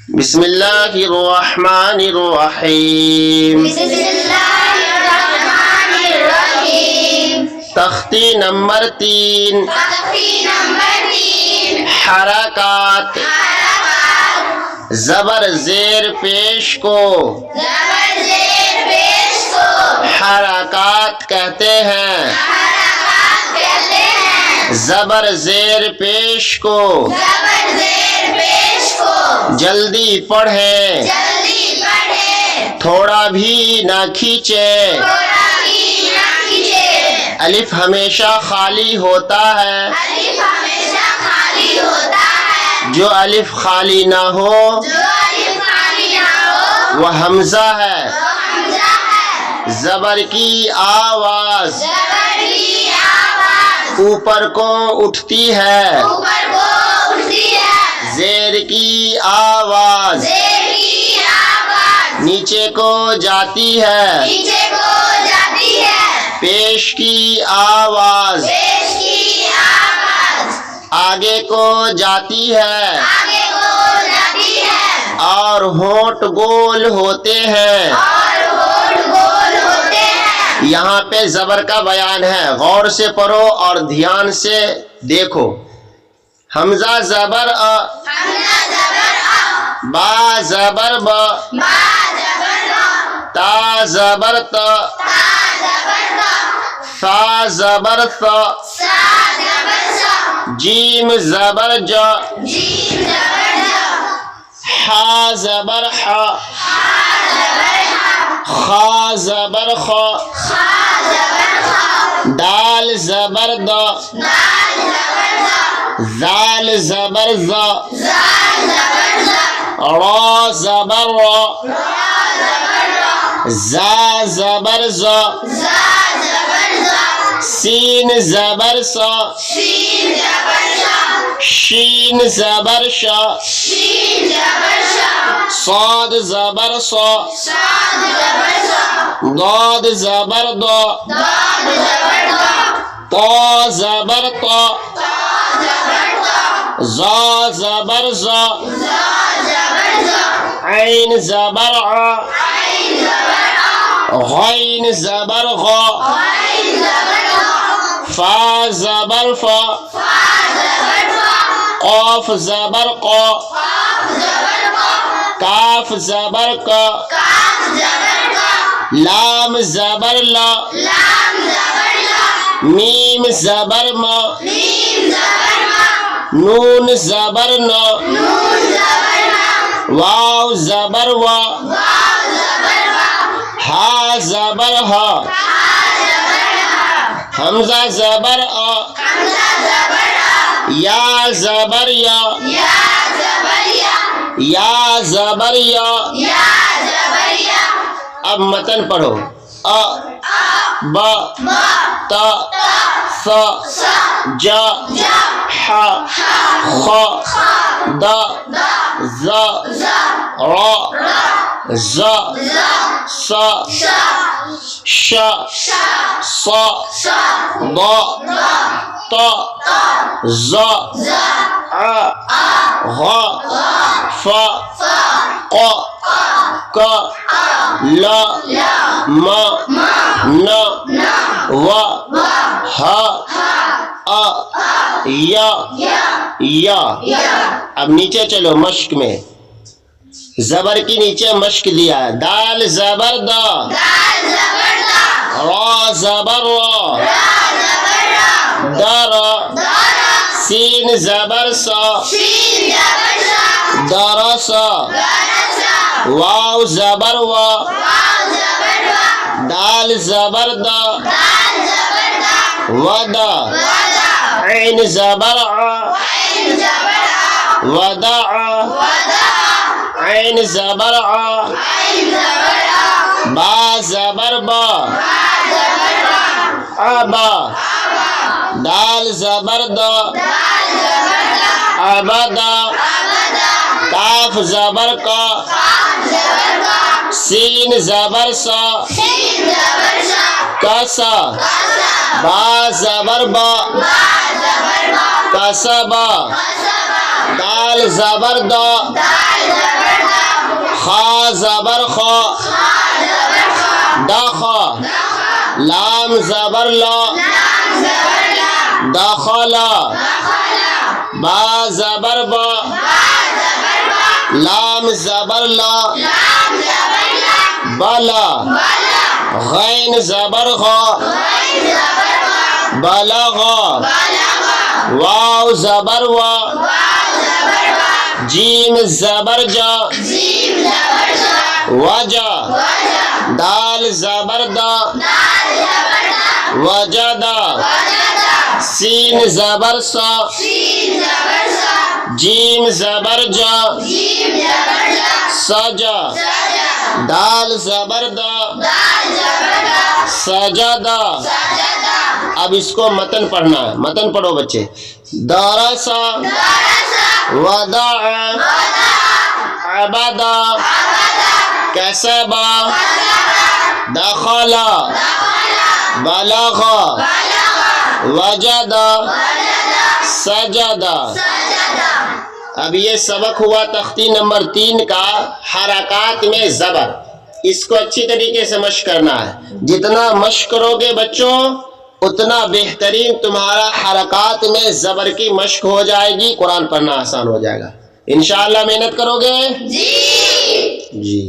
بسم اللہ الرحمن الرحیم تختی نمبر 3 حرکات زبر زیر پیش کو حرکات کہتے ہیں، زبر زیر پیش کو جلدی پڑھیں، تھوڑا بھی نہ کھینچے۔ الف ہمیشہ خالی ہوتا ہے، جو الف خالی نہ ہو وہ حمزہ ہے۔ زبر کی آواز اوپر کو اٹھتی ہے، زیر کی آواز نیچے کو جاتی ہے، پیش کی آواز آگے کو جاتی ہے، اور ہونٹ گول ہوتے ہیں۔ یہاں پہ زبر کا بیان ہے، غور سے پڑھو اور دھیان سے دیکھو۔ حمزہ زبر ا، با زبر ب، تا زبر ت، ثا زبر ث، جیم زبر ج، حا زبر ح، خا زبر خ، دال زبر د، ذال زبر ز، را زبر را، زا زبر ز، سین زبر س، شین زبر ش، صاد زبر ص، ضاد زبر ض، طا زبر طا، زا زبر ز، عین زبر ع، غین زبر غ، فا زبر فا، قاف زبر قا، کاف زبر کا، لام زبر لا، میم زبر ما، نون زبر نا، واو زبر وا، ہا زبر ہا، حمزہ زبر آ، یا زبر یا، یا زبر یا۔ اب متن پڑھو۔ ا، با، تا، ثا، جا، ح، خ، د، ذ، را، ز، س، ش، ص، ض، ط، ظ، ع، غ، ف، ق، ک، ل، م، ن، و، ہ، ا، یا۔ اب نیچے چلو مشق میں، زبر کی نیچے مشق دیا ہے۔ دال زبر دا، را زبر را، در، سین زبر سا، درس، واو زبر وا، دال زبر دا، ودا، عین زبر ع، ودع، عین زبر ع، با زبر با، ابا، دال زبر دا، ابدا، کاف زبر کا، سین زبر سا، کسا، با زبر با، کسبا، دال زبر دا، زبر خا دخ لام زبر لا دخل با زبر با لام زبر لا بلا غین زبر غا بلغا واو زبر وا جیم زبر جا وجا دال زبر دا وجدا سین زبر سا جیم زبر جا سجا دال زبر دا سجدا اب اس کو متن پڑھنا ہے، متن پڑھو بچے. درسا ودع عبدا کسبا دخل بلغ وجد سجد. اب یہ سبق ہوا تختی نمبر 3 کا حرکات میں زبر. اس کو اچھی طریقے سے مشق کرنا ہے. جتنا مشق کرو گے بچوں اتنا بہترین تمہارا حرکات میں زبر کی مشق ہو جائے گی، قرآن پڑھنا آسان ہو جائے گا. انشاءاللہ محنت کرو گے؟ جی.